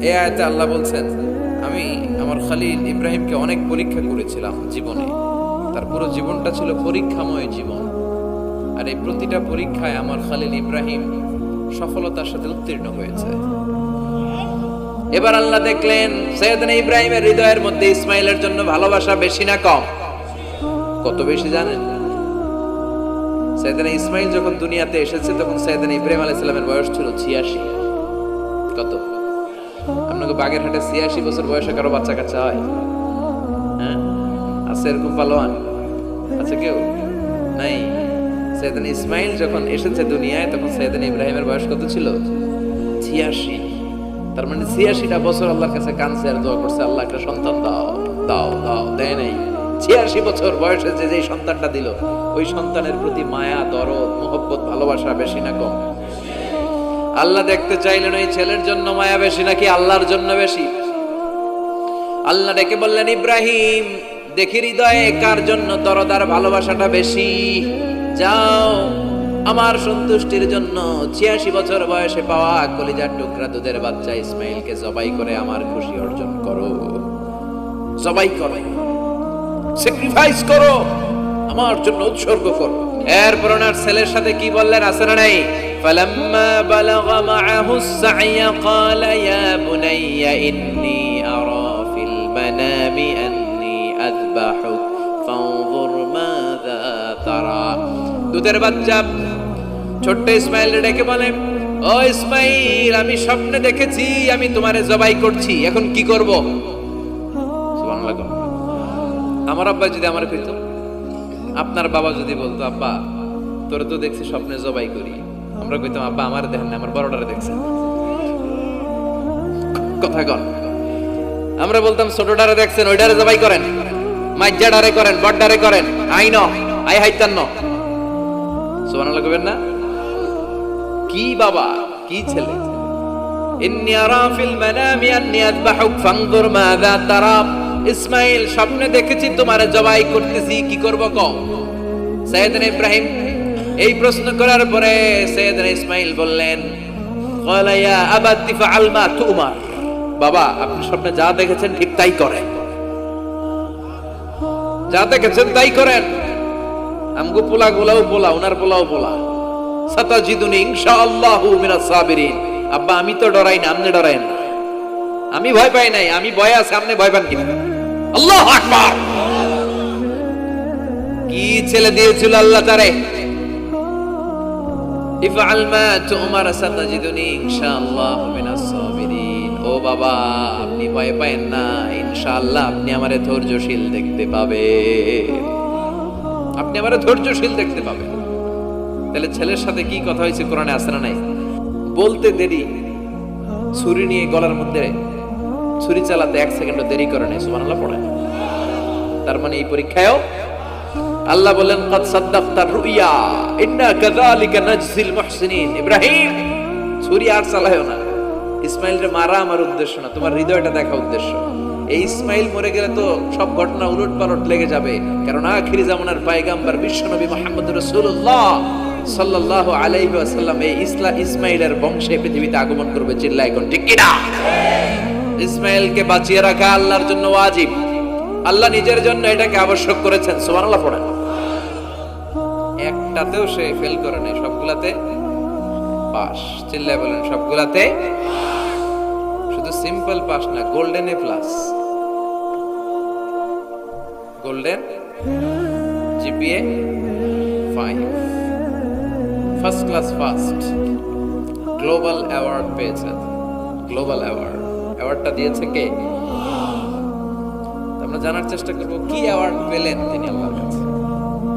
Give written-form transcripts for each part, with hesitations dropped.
এই আয়াতে আল্লাহ বলছেন, আমি আমার খলিল ইব্রাহিমকে অনেক পরীক্ষা করেছিলাম জীবনে। তার পুরো জীবনটা ছিল পরীক্ষাময় জীবন, আর এই প্রতিটা পরীক্ষায় আমার খলিল ইব্রাহিম সফলতার সাথে উত্তীর্ণ হয়েছে। এবার আল্লাহ দেখলেন সৈয়দনা ইব্রাহিমের হৃদয়ের মধ্যে ইসমাইলের জন্য ভালোবাসা বেশি না কম? কত বেশি জানেন? সৈয়দনা ইসমাইল যখন দুনিয়াতে এসেছে তখন সৈয়দনা ইব্রাহিম আলাইহিস সালামের বয়স ছিল 86। কত? আপনাকে বাগেরহাটে 86 বছর বয়সে কারো বাচ্চা কাচ্চা হয়? হ্যাঁ, আছে এরকম পালোয়ান? আছে কেউ? নাই। সৈয়দনা ইসমাইল যখন এসেছে দুনিয়ায় তখন সৈয়দনা ইব্রাহিমের বয়স কত ছিল? 86। তার মানে 86টা বছর আল্লাহর কাছে কাঁদছে আর দোয়া করছে, আল্লাহ একটা সন্তান দাও দাও দাও, দেয় নাই। 86 বছর বয়সে যে সন্তানটা দিল, ওই সন্তানের প্রতি মায়া, দরদ, মোহব্বত, ভালোবাসা বেশি না কম? আল্লাহ দেখতে চাইলেন ওই ছেলের জন্য মায়া বেশি নাকি আল্লাহর জন্য বেশি? আল্লাহ ডেকে বললেন, ইব্রাহিম দেখি হৃদয়ে কার জন্য দরদ আর ভালোবাসাটা বেশি। যাও আমার সন্তুষ্টির জন্য 86 বছর বয়সে পাওয়া কলিজার টুকরা দুধের বাচ্চা ইসমাইলকে জবাই করে আমার খুশি অর্জন করো। জবাই করো, স্যাক্রিফাইস করো, আমার জন্য উৎসর্গ করো। এরপর ওনার ছেলের সাথে কি বললেন আছে না নাই? ফালাম্মা বালাগা মাআহু السعي قال يا بني إني أرى في المنام أني أذبحك فانظر ماذا ترى। দুধের বাচ্চা ছোট্ট ইসমাইল ডেকে বলে, ও ইসমাইল, আমি স্বপ্নে দেখেছি আমি তোমারে জবাই করছি, এখন কি করব? সুবহানাল্লাহ। আমার আব্বা যদি আমার কইতো, আপনার বাবা যদি বলতো, আব্বা তোরে তো দেখছি স্বপ্নে জবাই করি, আমরা কইতাম, আব্বা আমার দেখেন না, আমার বড়টারে দেখছেন। কথা কন। আমরা বলতাম, ছোটটারে দেখছেন, ওইটারে জবাই করেন, মাইজ্জাডারে করেন, বড়ডারে করেন, আই ন আই হাইতান ন। সুবহানাল্লাহ কইবেন না? কি বাবা, কি ছেলে! ইন্নী আরা ফিল মানামি আন্নী আযবাহুক ফানজুর মাযা তারা। ইসমাইল, স্বপ্নে দেখেছি তোমারে জবাই করতেছি, কি করব কও? সাইয়েদনা ইব্রাহিম এই প্রশ্ন করার পরে সাইয়েদনা ইসমাইল বললেন, ক্বালা ইয়া আবাতি ফাআল মা তুমার। বাবা, আপনি স্বপ্নে যা দেখেছেন ঠিক তাই করেন, যা দেখেছেন তাই করেন। আমগো পোলা গোলাও পোলা, উনার পোলাও পোলা। সাতাজিদুনি ইনশাআল্লাহু মিনাস সাবিরিন। আব্বা, আমি তো ডরাই না, আপনি ডরায়েন না। আমি ভয় পাই নাই, আমি ভয় আছে, আপনি ভয় পান কিনা? আল্লাহু আকবার! কি ছেলে দিয়েছিল আল্লাহ তারে! ইফআল মা তুমার সাতাজিদুনি ইনশাআল্লাহু মিনাস সাবিরিন। ও বাবা, আপনি ভয় পায়েন না, ইনশাআল্লাহ আপনি আমারে ধৈর্যশীল দেখতে পাবেন, আপনি আমারে ধৈর্যশীল দেখতে পাবেন। তাহলে ছেলের সাথে কি কথা হয়েছে কোরআনে আছে না নাই? বলতে দেরি, ছুরি নিয়ে গলার মধ্যে ছুরি চালাতে 1 সেকেন্ডও দেরি করে নাই। সুবহানাল্লাহ পড়েন। তার মানে এই পরীক্ষায়ও আল্লাহ বলেন, ক্বাদ সাদ্দাকতার রুইয়া ইন্না কাযালিকা নাজজিল মুহসিনিন। ইব্রাহিম, ছুরি আর চালায়ও না। ইসমাইলকে মারা আমার উদ্দেশ্য না, তোমার হৃদয়টা দেখা উদ্দেশ্য। এই ইসমাইল মরে গেলে তো সব ঘটনা উলটপালট লেগে যাবে, কারণ আখিরি জামানার পয়গম্বর বিশ্বনবী মুহাম্মদ রাসূলুল্লাহ সাল্লাল্লাহু আলাইহি ওয়াসাল্লাম এই ইসমাইলের বংশে পৃথিবীতে আগমন করবে। চিল্লায় কোন ঠিক কিনা? ইসমাইলকে বাঁচিয়ে রাখা আল্লাহর জন্য ওয়াজিব, আল্লাহ নিজের জন্য এটাকে আবশ্যক করেছেন। সুবহানাল্লাহ পড়েন। একটাতেও সে ফেল করে নাই, সবগুলাতে পাস। চিল্লায় বলেন, সবগুলাতে। শুধু সিম্পল পাস না, golden A plus, golden GPA 5, first class first, global award পেয়েছেন। গ্লোবাল অ্যাওয়ার্ড, অ্যাওয়ার্ডটা দিয়েছে কে? আমরা জানার চেষ্টা করব কি অ্যাওয়ার্ড পেলেন তিনি আল্লাহর কাছে,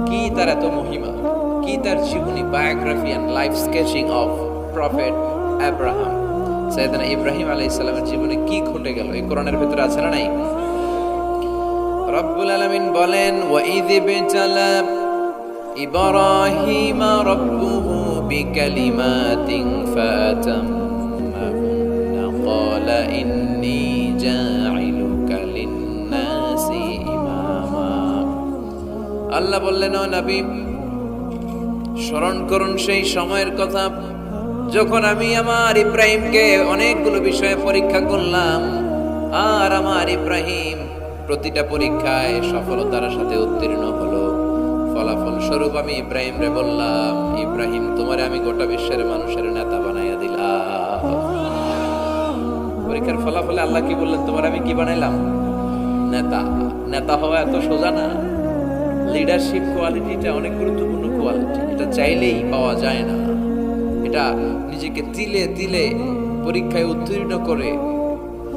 কি তার এত মহিমা, কি তার জীবনী, biography and life sketching of prophet Abraham. সাইয়েদনা ইব্রাহিম আলাইহিস সালামের জীবনে কি ঘটে গেল এই কোরআনের ভিতরে আছে না নাই? রব্বুল আলামিন বলেন, ওয়া ইয বিতালা ইব্রাহিম রাব্বুহু বিকালিমাতিন ফাতাম্মাহুন্না ক্বালা ইন্নী জাইলুকা লিন-নাসি ইমামা। আল্লাহ বললেন, ও নবী, স্মরণ করুন সেই সময়ের কথা যখন আমি আমার ইব্রাহিমকে অনেকগুলো বিষয়ে পরীক্ষা করলাম, আর আমার ইব্রাহিম প্রতিটা পরীক্ষায় সফলতার সাথে উত্তীর্ণ হলো, ফলাফল স্বরূপ আমি ইব্রাহিম রে বললাম, ইব্রাহিম তোমারে আমি গোটা বিশ্বের মানুষের নেতা বানাইয়া দিলাম। পরীক্ষার ফলাফলে আল্লাহ কি বললেন? তোমার আমি কি বানাইলাম? নেতা। নেতা হওয়া এত সোজা না। লিডারশিপ কোয়ালিটিটা অনেক গুরুত্বপূর্ণ কোয়ালিটি। এটা চাইলেই পাওয়া যায় না। এটা নিজেকে তিলে তিলে পরীক্ষায় উত্তীর্ণ করে,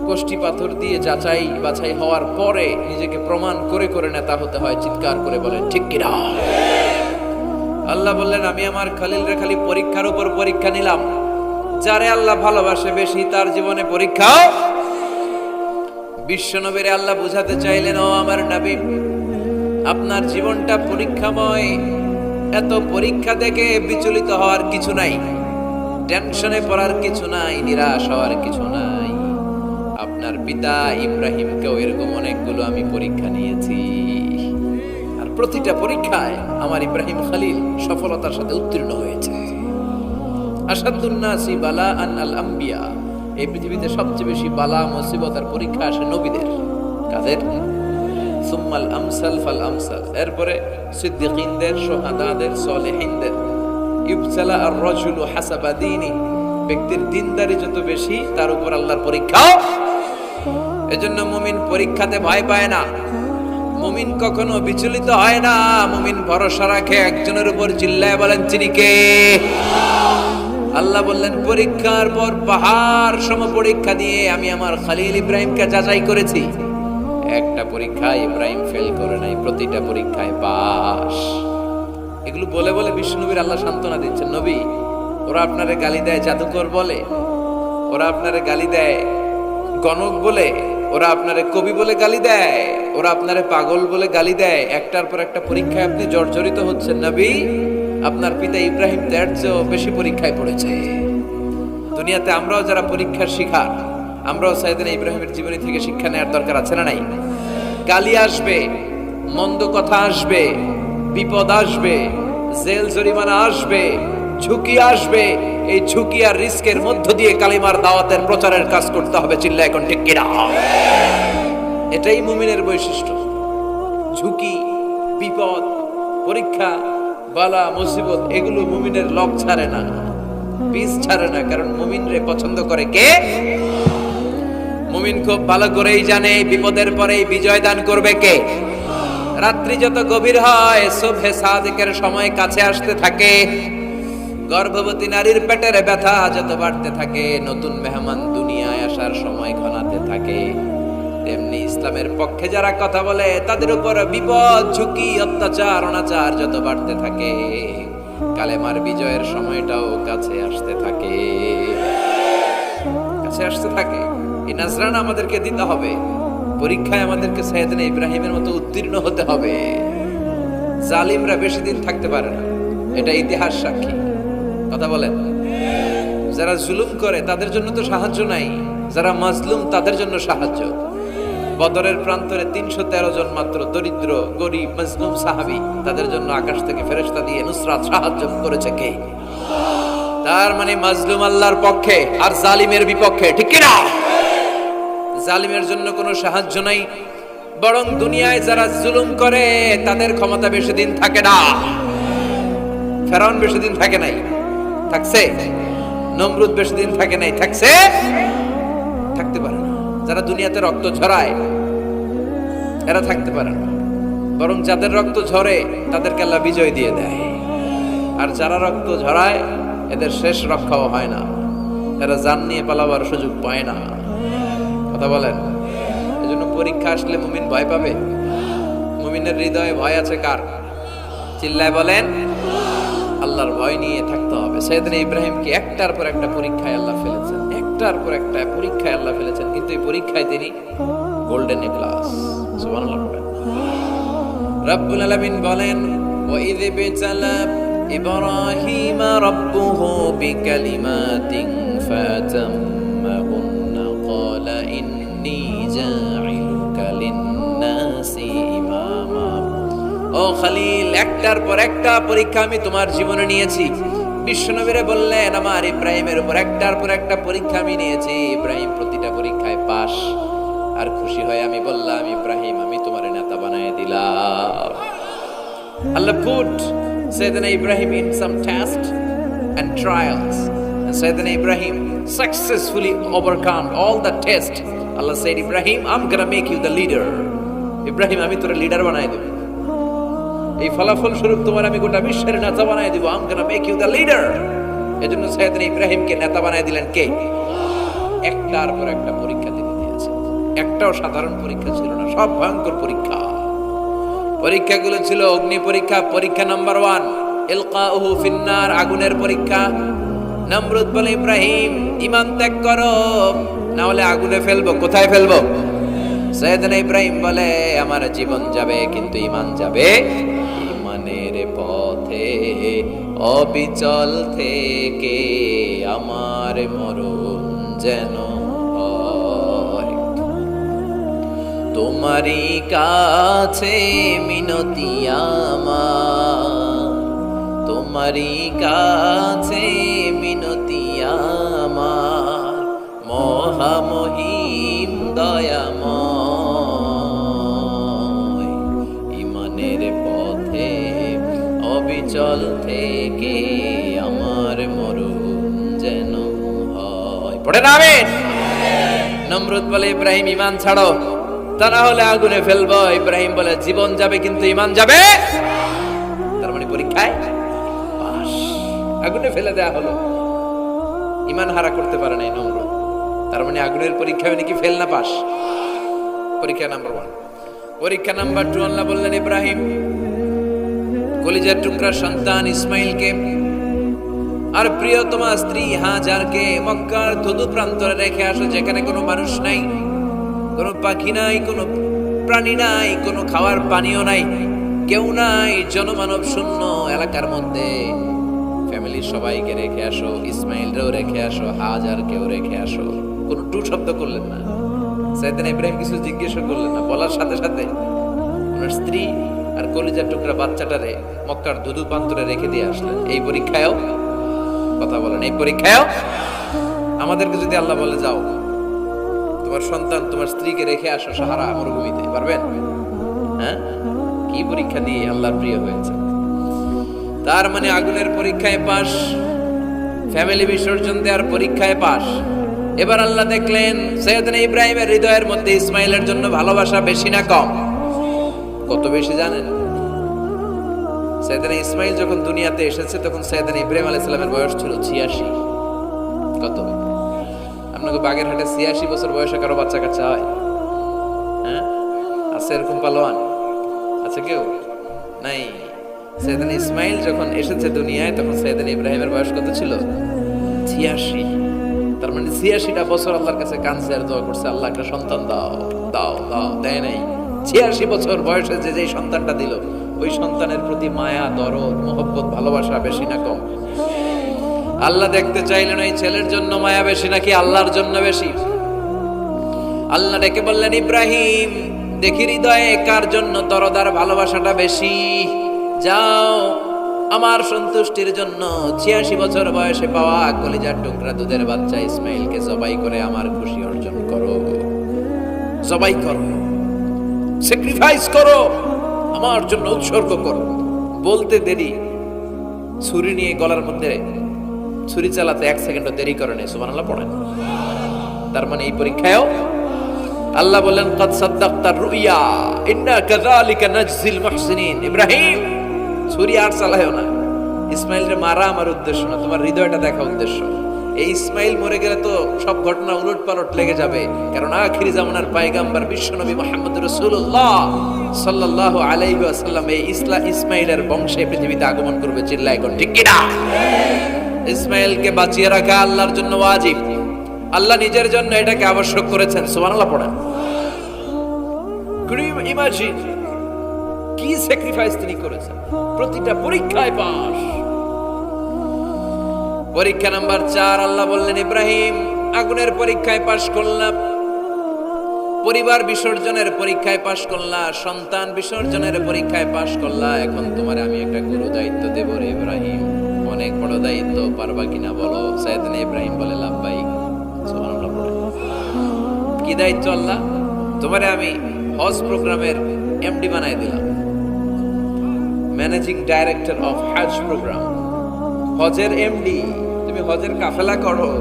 কষ্টি পাথর দিয়ে যাচাই বাছাই হওয়ার পরে নিজেকে প্রমাণ করে করে নেতা হতে হয়। চিৎকার করে বলেন ঠিক কিনা? আল্লাহ বললেন, আমি আমার খলিল রে খালি পরীক্ষার উপর পরীক্ষা নিলাম। যারে আল্লাহ ভালোবাসে বেশি তার জীবনে পরীক্ষা। বিশ্বনবীরে আল্লাহ বুঝাতে চাইলেন, ও আমার নবী, আপনার জীবনটা পরীক্ষাময়। এত পরীক্ষা দেখে বিচলিত হওয়ার কিছু নাই, টেনশনে পড়ার কিছু নাই, নিরাশ হওয়ার কিছু নাই। আপনার পিতা ইব্রাহিমকেও এরকম অনেকগুলো আমি পরীক্ষা নিয়েছি, আর প্রতিটা পরীক্ষায় আমার ইব্রাহিম খলিল সফলতার সাথে উত্তীর্ণ হয়েছে। আসাদুন নাসি বালাআন আল আম্বিয়া, এই পৃথিবীতে সবচেয়ে বেশি বালা মুসিবত আর পরীক্ষা আসে নবীদের। কাদের? সুম্মাল আমসাল ফাল আমসাল, এরপরে সিদ্দিকিনদের, শুহাদাদের, সালেহিনদের। ইবতালা আর রাজুলু হাসাবা দীনি, ব্যক্তির দিনদারি যত বেশি তার উপর আল্লাহর পরীক্ষা। এজন্য মুমিন পরীক্ষাতে ভয় পায় না, মুমিন কখনো বিচলিত হয় না। মুমিন ভরসা রাখে একজনের উপর। চিল্লায় বলেন তিনি কে? আল্লাহ বললেন, পরীক্ষার পর পাহাড় সম পরীক্ষা দিয়ে আমি আমার খলিল ইব্রাহিমকে যাচাই করেছি। একটা পরীক্ষায় ইব্রাহিম ফেল করে নাই, প্রতিটা পরীক্ষায় পাস। এগুলো বলে বলে বিষ্ণুনবীর আল্লাহ সান্ত্বনা দিচ্ছেন, নবী, ওরা আপনারে গালি দেয় জাদুকর বলে, ওরা আপনারে গালি দেয় গণক বলে, ওরা আপনারে কবি বলে গালি দেয়, ওরা আপনারে পাগল বলে গালি দেয়, একটার পর একটা পরীক্ষায় আপনি জর্জরিত হচ্ছেন। নবী, আপনার পিতা ইব্রাহিম তার চেয়েও বেশি পরীক্ষায় পড়েছে। দুনিয়াতে আমরাও যারা পরীক্ষার শিকার, আমরাও সাইয়েদনা ইব্রাহিমের জীবনী থেকে শিক্ষা নেওয়ার দরকার আছে না নাই? গালি আসবে, মন্দ কথা আসবে, বিপদ আসবে, জেল জরিমানা আসবে, ঝুঁকি আসবে। এই ঝুঁকি আর রিস্কের মধ্য দিয়ে কালিমার দাওয়াতের প্রচারের কাজ করতে হবে। চিল্লা এখন ঠিক কিনা? এটাই মুমিনের বৈশিষ্ট্য। ঝুঁকি, বিপদ, পরীক্ষা, বালা মুসিবত, এগুলো মুমিনের লক ছাড়ে না, পিস ছাড়ে না। কারণ মুমিনরে পছন্দ করে কে? মুমিন খুব ভালো করেই জানে বিপদের পরেই বিজয় দান করবে কে। রাত্রি যত গভীর হয়, সুবহে সাদিকের সময় কাছে আসতে থাকে, গর্ভবতী নারীর পেটের ব্যথা যত বাড়তে থাকে, নতুন মেহমান দুনিয়ায় আসার সময় ঘনাতে থাকে, তেমনি ইসলামের পক্ষে যারা কথা বলে তাদের উপর বিপদ, ঝুঁকি, অত্যাচার, অনাচার যত বাড়তে থাকে, কালেমার বিজয়ের সময়টাও কাছে আসতে থাকে, কাছে আসতে থাকে। এই নাজরানা আমাদেরকে দিতে হবে। পরীক্ষায় আমাদেরকে সাইয়েদনা ইব্রাহিমের মতো উত্তীর্ণ হতে হবে। জালিমরা বেশি দিন থাকতে পারে না, এটা ইতিহাস সাক্ষী। কথা বলেন, যারা জুলুম করে তাদের জন্য তো সাহায্য নাই, যারা মাজলুম তাদের জন্য সাহায্য। বদরের প্রান্তরে 313 জন মাত্র দরিদ্র, গরিব, মাজলুম সাহাবী, তাদের জন্য আকাশ থেকে ফেরেশতা দিয়ে নুসরাত সাহায্য করেছে কে? তার মানে মাজলুম আল্লাহর পক্ষে আর জালিমের বিপক্ষে, ঠিক কি না? জালিমের জন্য কোনো সাহায্য নাই, বরং দুনিয়ায় যারা জুলুম করে তাদের ক্ষমতা বেশি দিন থাকে না। ফেরাউন বেশি দিন থাকে নাই, থাকছে? নমরুদ বেশি দিন থাকে নাই, থাকছে? থাকতে পারে না। যারা দুনিয়াতে রক্ত ঝরায় এরা থাকতে পারে না, বরং যাদের রক্ত ঝরে তাদেরকে আল্লাহ বিজয় দিয়ে দেয়। আর যারা রক্ত ঝরায় এদের শেষ রক্ষাও হয় না, এরা জান নিয়ে পালাবার সুযোগ পায় না। কথা বলেন, এজন্য পরীক্ষা আসলে মুমিন ভয় পাবে। মুমিনের হৃদয়ে ভয় আছে কার? চিল্লায় বলেন, আল্লাহর ভয় নিয়ে থাকতে হবে। সাইয়েদনা ইব্রাহিমকে একটার পর একটা পরীক্ষায় আল্লাহ ফেলেছেন, একটার পর একটা পরীক্ষায় আল্লাহ ফেলেছেন, কিন্তু এই পরীক্ষায় তিনি গোল্ডেন এ প্লাস। সুবহানাল্লাহ। রব্বুল আলামিন বলেন, ওয়া ইয বিতালা ইব্রাহিম রাব্বুহু বিকালিমাতিন ফাতাম্মাহুন্না ক্বালা ইন্নী জাইলুকা লিন-নাসি ইমামা। ও খলিল, একটার পর একটা পরীক্ষা আমি তোমার জীবনে নিয়েছি, বিশ্বনবীরে বললেন, আমার ইব্রাহিমের উপর একটার পর একটা পরীক্ষা আমি নিয়েছি, ইব্রাহিম প্রতিটা পরীক্ষায় পাস। আর খুশি হয়ে আমি বললাম, ইব্রাহিম আমি তোমার নেতা বানায় দিলাম। Allah put Sayyidina Ibrahim in some tests and trials, and Sayyidina Ibrahim successfully overcome all the tests. Allah said, Ibrahim, I'm gonna make you the leader. Ibrahim, আমি তোর লিডার বানাই দেব। এই ফলাফল স্বরূপ তোমার আমি গোটা বিশ্বের নেতা বানাই দেব। I'm gonna make you the leader. এজন্য সাইয়েদনা ইব্রাহিমকে নেতা বানাই দিলেন কে? একটার পর একটা পরীক্ষা তিনি দিয়েছেন। একটাও সাধারণ পরীক্ষা ছিল না, সব ভয়ঙ্কর পরীক্ষা। পরীক্ষাগুলো ছিল অগ্নি পরীক্ষা, পরীক্ষা নাম্বার 1 ইলকাউহু ফিন্নার, আগুনের পরীক্ষা। নমরুদ বলে, ইব্রাহিম ঈমান ত্যাগ করো, না হলে আগুনে ফেলবো। কোথায় ফেলবো? সাইয়েদনা ইব্রাহিম বলে, আমার জীবন যাবে কিন্তু ঈমান যাবে। ঈমানের পথে অবিচল থেকে আমার মরণ যেন হয়। তোমারই কাছে মিনতি আমার, তোমারই কাছে মিনতি আমার, মহামহিম দয়াময়। ঈমানের পথে অবিচল থেকে আমার মরণ যেন হয়। পড়ে না আমিন? নমরুদ বলে, ইব্রাহিম ঈমান ছাড়ো, তা না হলে আগুনে ফেলবো। ইব্রাহিম বলে, জীবন যাবে কিন্তু ঈমান যাবে। তার মানে পরীক্ষায় পাস, আগুনে ফেলে দেয়া হলো। ঈমান হারা করতে পারে নাই নমরুদ। তার মানে আগুনের পরীক্ষায় নাকি ফেল না পাস। পরীক্ষা নাম্বার 1। পরীক্ষা নাম্বার 2, আল্লাহ বললেন, ইব্রাহিম কলিজার টুকরা সন্তান ইসমাইলকে আর প্রিয়তমা স্ত্রী হাজারকে মক্কার ধুধু প্রান্তরে রেখে আসো, যেখানে কোনো মানুষ নাই, কোনো পাখি নাই, কোনো প্রাণী নাই, কোনো খাওয়ার পানিও নাই, কেউ নাই, জনমানব শূন্য এলাকার মধ্যে। ফ্যামিলির সবাইকে রেখে আসো, ইসমাইলরেও রেখে আসো, হাজারকেও রেখে আসো। কোনো টু শব্দ করলেন না। সাইয়েদনা ইব্রাহিম কিছু জিজ্ঞেস করলেন না, বলার সাথে সাথে ওনার স্ত্রী আর কলিজার টুকরা বাচ্চাটারে মক্কার ধুধু প্রান্তরে রেখে দিয়ে আসলেন। এই পরীক্ষায়ও কথা বলেন, এই পরীক্ষায়ও আমাদেরকে যদি আল্লাহ বলে, যাও তোমার সন্তান তোমার স্ত্রীকে রেখে আসো সাহারা মরুভূমিতে, পারবেন? হ্যাঁ, কি পরীক্ষা দিয়ে আল্লাহর প্রিয় হয়েছে। তার মানে আগুনের পরীক্ষায় পাস, ফ্যামিলি বিসর্জন দেওয়ার পরীক্ষায় পাস। এবার আল্লাহ দেখলেন সাইয়েদনা ইব্রাহিমের হৃদয়ের মধ্যে ইসমাইলের জন্য ভালোবাসা বেশি না কম? কত বেশি জানেন? সাইয়েদনা ইসমাইল যখন দুনিয়াতে এসেছে তখন সাইয়েদনা ইব্রাহিম আলাইহিস সালামের বয়স ছিল 86। কত? আপনাকে বাগেরহাটে 86 বছর বয়সে কারো বাচ্চা কাচ্চা হয়? হ্যাঁ, আছে এরকম পালোয়ান? আছে কেউ? নাই। সাইয়েদনা ইসমাইল যখন এসেছে দুনিয়ায় তখন সাইয়েদনা ইব্রাহিমের বয়স কত ছিল? 86। তার মানে 86টা বছর আল্লাহর কাছে কাঁদছে আর দোয়া করছে, আল্লাহ একটা সন্তান দাও দাও দাও, দেয় নাই। 86 বছর বয়সে যে সন্তানটা দিল, ওই সন্তানের প্রতি মায়া, দরদ, মহব্বত, ভালোবাসা বেশি না কম? আল্লাহ দেখতে চাইলেন ওই ছেলের জন্য মায়া বেশি নাকি আল্লাহর জন্য বেশি। আল্লাহ ডেকে বললেন, ইব্রাহিম দেখি হৃদয়ে কার জন্য দরদার ভালোবাসাটা বেশি। যাও আমার সন্তুষ্টির জন্য 86 বছর বয়সে পাওয়া কলিজার টুকরা দুধের বাচ্চা ইসমাইলকে জবাই করে আমার খুশি অর্জন করো। জবাই করো, স্যাক্রিফাইস করো, আমার জন্য উৎসর্গ করো। বলতে দেরি, ছুরি নিয়ে গলার মধ্যে ছুরি চালাতে 1 সেকেন্ডও দেরি করে নেই। সুবহানাল্লাহ পড়েন। তার মানে এই পরীক্ষায়ও আল্লাহ বলেন, কাদ সাদ্দাকতার রুইয়া ইন্না কাযালিকা নাজজিল মুহসিনিন। ইব্রাহিম ছুরি আর চালায়ও না। ইসমাইলকে মারা আমার উদ্দেশ্য না, তোমার হৃদয়টা দেখা উদ্দেশ্য। এই ইসমাইল মরে গেলে তো সব ঘটনা উলটপালট লেগে যাবে, কারণ আখিরি জামানার পয়গম্বর বিশ্বনবী মুহাম্মদ রাসূলুল্লাহ সাল্লাল্লাহু আলাইহি ওয়াসাল্লাম এই ইসমাইলের বংশে পৃথিবীতে আগমন করবে। চিল্লায় কোন ঠিক কিনা? ইসমাইলকে বাঁচিয়ে রাখা আল্লাহর জন্য ওয়াজিব, আল্লাহ নিজের জন্য এটাকে আবশ্যক করেছেন। সুবহানাল্লাহ পড়েন। ইমাজিন কি স্যাক্রিফাইস তিনি করেছেন। প্রতিটা পরীক্ষায় পাস। পরীক্ষা নাম্বার 4, আল্লাহ বললেন, ইব্রাহিম আগুনের পরীক্ষায় পাশ করলাম, পরিবার বিসর্জনের পরীক্ষায় পাশ করলা, সন্তান বিসর্জনের পরীক্ষায় পাশ করলা, এখন তোমার আমি একটা গুরু দায়িত্ব দেব রে ইব্রাহিম, মনে অনেক বড় দায়িত্ব, পারবা কিনা বলো। সাইয়েদনা ইব্রাহিম বলে লাব্বাইক। সুবহানাল্লাহ পড়ে। কি দায়িত্ব আল্লাহ? তোমারে আমি হজ প্রোগ্রামের এমডি বানাই দিলাম, managing director of Hajj program. হজের এমডি, তুমি হজের কাফেলা করো,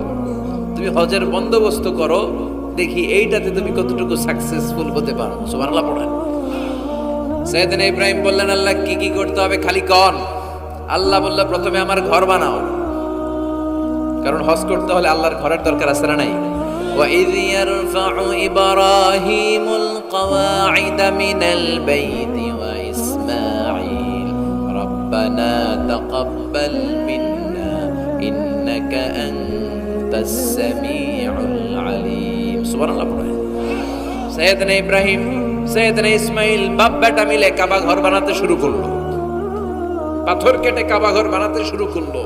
তুমি হজের বন্দোবস্ত করো, দেখি এইটাতে তুমি কতটুকু সাকসেসফুল হতে পারো। সুবহানাল্লাহ পড়েন। সাইয়েদনা ইব্রাহিম বললেন, আল্লাহ কি কি করতে হবে খালি কন। আল্লাহ বলল, প্রথমে আমার ঘর বানাও, কারণ হজ করতে হলে আল্লাহর ঘরের দরকার আছে না নাই? وَإِذْ يَرْفَعُ إِبْرَاهِيمُ الْقَوَاعِدَ مِنَ الْبَيْتِ وَإِسْمَاعِيلُ رَبَّنَا تَقَبَّلْ مِنَّا إِنَّكَ أَنْتَ السَّمِيعُ الْعَلِيمُ। সুবহানাল্লাহ পড়েন। সাইয়েদনা ইব্রাহিম, সাইয়েদনা ইসমাইল বাপ বেটা মিলে কাবা ঘর বানাতে শুরু করলো, পাথর কেটে কাবা ঘর বানাতে শুরু করলো।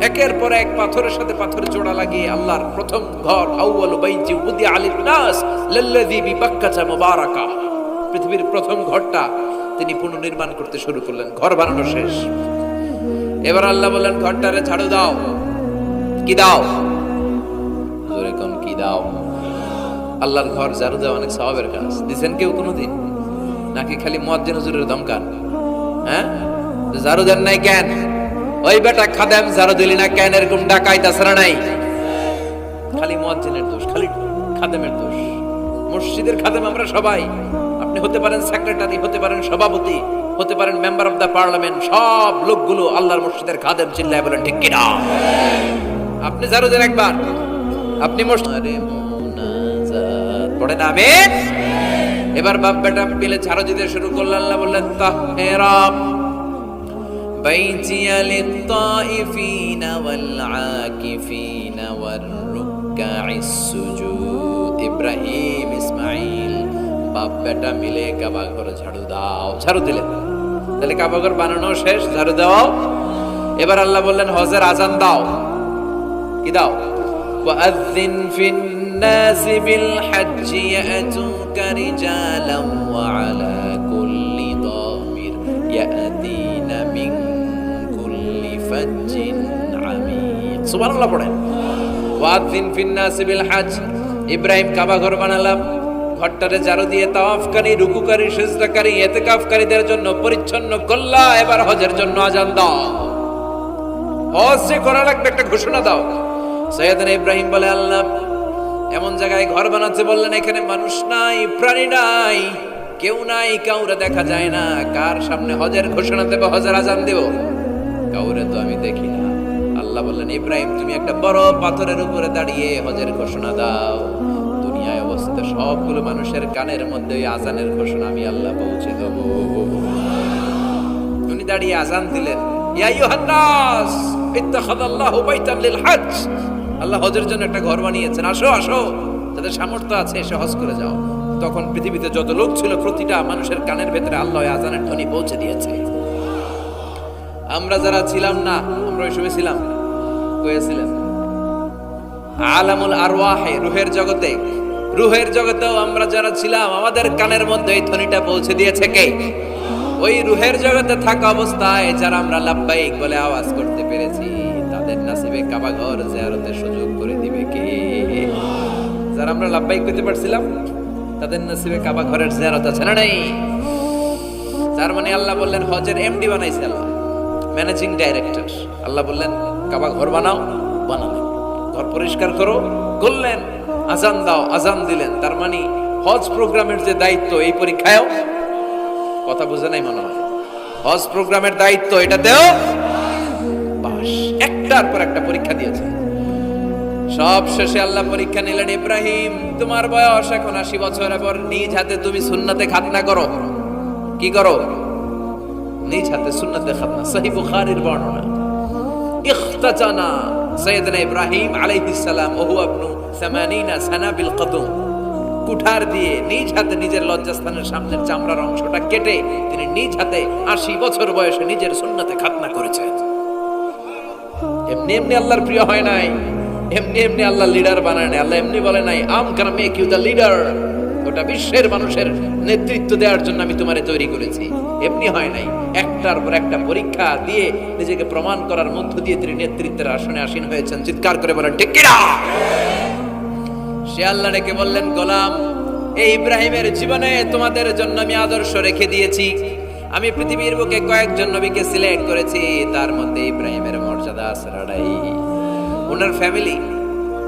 একের পর এক পাথরের সাথে পাথর জোড়া লাগিয়ে আল্লাহর প্রথম ঘর, আউয়ালু বাইতি উদিআ লিন-নাস লাল্লাযী বিবাক্কাতা মুবারাকা, পৃথিবীর প্রথম ঘরটা তিনি পুনর্নির্মাণ করতে শুরু করলেন। ঘর বানানো শেষ, এবার আল্লাহ বললেন ঘরটারে ঝাড়ু দাও। কি দাও? জোরে কোন কি দাও? আল্লাহর ঘর ঝাড়ু দেওয়া অনেক সওয়াবের কাজ। দিছেন কেউ কোনোদিন? নাকি খালি মুয়াজ্জিন হুজুরের দমকান? হ্যাঁ, ঝাড়ু দেন নাই কেন? ওই বেটা খাদেম ঝাড়ু দিলি না কেন, এরকম ডাকাইত আছে না নাই? খালি মুয়াজ্জিনের দোষ, খালি খাদেমের দোষ। মসজিদের খাদেম আমরা সবাই। আপনি হতে পারেন সেক্রেটারি, হতে পারেন সভাপতি, হতে পারেন মেম্বার অফ দ্য পার্লামেন্ট, সব লোকগুলো আল্লাহর মসজিদের খাদেম। চিল্লায় বলেন ঠিক কিনা? আপনি ঝাড়ু দেন একবার, আপনি মসজিদে মুনাজাত পড়েন আমিন। এবার বাপ বেটা মিলে ঝাড়ু দিতে শুরু করলেন। আল্লাহ বললেন তাহরা بيتي للطائفين والعاكفين والركع السجود। ইব্রাহিম ইসমাইল বাপ বেটা মিলে কাবা ঘর ঝাড়ু দাও। ঝাড়ু দিলেন, তাহলে কাবা ঘর বানানো শেষ, ঝাড়ু দাও। এবার আল্লাহ বললেন হজের আজান দাও। কি দাও? ওয়াআযিন ফিন নাসি বিল হজ্জি ইয়াতুকা রিজালান ওয়া আলা কুল্লি দামির ইয়াতিনা মিন ফাজ্জিন আমিক। সুবহানাল্লাহ পড়েন। ওয়াযিন ফিন নাসি বিল হজ। ইব্রাহিম কাবা ঘর বানালাম, ঘরটারে ঝাড়ু দিয়ে তাওয়াফকারী, রুকুকারী, সিজদাকারী, ইতিকাফকারীদের জন্য পরিচ্ছন্ন করলা। এবার হজের জন্য আজান দাও। হজ যে করা লাগবে একটা ঘোষণা দাও। সাইয়েদনা ইব্রাহিম বলে, আল্লাহ এমন জায়গায় ঘর বানাতে বললেন এখানে মানুষ নাই, প্রাণী নাই, কেউ নাই, কাউরে দেখা যায় না। কার সামনে হজের ঘোষণা দেব, হজের আজান দেব? কাউরে তো আমি দেখি না। আল্লাহ বললেন ইব্রাহিম তুমি একটা বড় পাথরের উপরে দাঁড়িয়ে হজের ঘোষণা দাও। দুনিয়ায় অবস্থিত সবগুলো মানুষের কানের মধ্যে ওই আজানের ঘোষণা আমি আল্লাহ পৌঁছে দেব। উনি দাঁড়িয়ে আজান দিলেন, ইয়া আইয়ুহান নাস ইত্তাখাযাল্লাহু বাইতান লিল হজ। আল্লাহ হজের জন্য একটা ঘর বানিয়েছেন, আসো আসো, যাদের সামর্থ্য আছে এসে হজ করে যাও। তখন পৃথিবীতে যত লোক ছিল প্রতিটা মানুষের কানের ভেতরে আল্লাহ আজানের ধ্বনি পৌঁছে দিয়েছে। আমরা যারা ছিলাম না, আমরা ওই সময় ছিলাম, কয়েছিলেন আলামুল আরওয়াহে, রুহের জগতে, রুহের জগতেও আমরা যারা ছিলাম আমাদের কানের মধ্যে এই ধ্বনিটা পৌঁছে দিয়েছে কে? ওই রুহের জগতে থাকা অবস্থায় যারা আমরা লাব্বাইক বলে আওয়াজ করতে পেরেছি, তাদের নসিবে কাবা ঘর জিয়ারতের সুযোগ করে দিবে কে? যারা আমরা লাব্বাইক করতে পারছিলাম তাদের নসিবে কাবা ঘরের জিয়ারত আছে না নাই? তার মানে আল্লাহ বললেন হজের এমডি বানাইছে আল্লাহ, ম্যানেজিং ডাইরেক্টর। আল্লাহ বললেন কাবা ঘর বানাও, বানালেন। ঘর পরিষ্কার করো, করলেন। আজান দাও, আজান দিলেন। তার মানে হজ প্রোগ্রামের যে দায়িত্ব, এই পরীক্ষায়ও, কথা বুঝে নাই মনে হয়, হজ প্রোগ্রামের দায়িত্ব এটাতেও পাস। একটার পর একটা পরীক্ষা দিয়েছে। সব শেষে আল্লাহ পরীক্ষা নিলেন, ইব্রাহিম তোমার বয়স এখন 80 বছর, এবার নিজ হাতে তুমি সুন্নাতে খাতনা করো। কি করো? নিজ হাতে সুন্নাতে খাতনা। সহিহ বুখারীর বর্ণনা। ইখতাতানা সাইয়েদনা ইব্রাহিম আলাইহিস সালাম ওহু ইবনু 80 সানা বিল কদম, কুঠার দিয়ে নিজ হাতে নিজের লজ্জাস্থানের সামনের চামড়ার অংশটা কেটে তিনি নিজ হাতে 80 বছর বয়সে নিজের সুন্নাতে খাতনা করেছেন। এমনি এমনি আল্লাহর প্রিয় হয় নাই, এমনি এমনি আল্লাহ লিডার বানায় নাই। আল্লাহ এমনি বলে নাই I'm gonna make you the leader, গোটা বিশ্বের মানুষের নেতৃত্ব দেওয়ার জন্য আমি তোমারে তৈরি করেছি। এমনি হয় নাই, একটার পর একটা পরীক্ষা দিয়ে নিজেকে প্রমাণ করার মধ্য দিয়ে তিনি নেতৃত্বের আসনে আসীন হয়েছেন। চিৎকার করে বলেন ঠিক কিনা? সে আল্লাহ ডেকে বললেন, গোলাম, এই ইব্রাহিমের জীবনে তোমাদের জন্য আমি আদর্শ রেখে দিয়েছি। আমি পৃথিবীর বুকে কয়েকজন নবীকে সিলেক্ট করেছি, তার মধ্যে ইব্রাহিমের মর্যাদা আছে রাড়াই। ওনার ফ্যামিলি,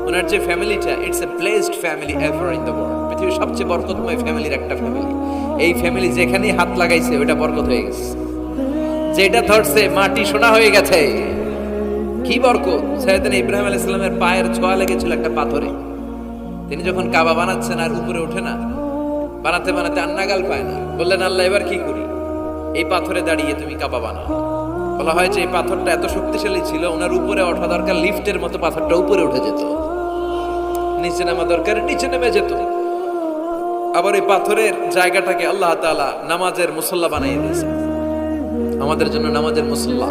ওনার যে ফ্যামিলিটা, it's a blessed family ever in the world. পৃথিবীর সবচেয়ে বরকতময় ফ্যামিলির একটা ফ্যামিলি। এই ফ্যামিলি যেখানেই হাত লাগাইছে ওটা বরকত হয়ে গেছে, যেটা ধরছে মাটি সোনা হয়ে গেছে। কি বরকত! সাইয়েদনা ইব্রাহিম আলাইহিস সালামের পায়ের ছোঁয়া লেগেছিল একটা পাথরে। তিনি যখন কাবা বানাচ্ছেন আর উপরে ওঠে না, বানাতে বানাতে আর নাগাল পায় না, বললেন, আল্লাহ এবার কি করি? এই পাথরে দাঁড়িয়ে তুমি কাবা বানাও। বলা হয় যে এই পাথরটা এত শক্তিশালী ছিল, ওনার উপরে ওঠা দরকার লিফটের মতো, পাথরটা উপরে উঠে যেত, নিচে নামা দরকার নিচে নেমে যেত। আবার এই পাথরের জায়গাটাকে আল্লাহ তাআলা নামাজের মুসল্লা বানিয়ে দিয়েছে, আমাদের জন্য নামাজের মুসল্লা।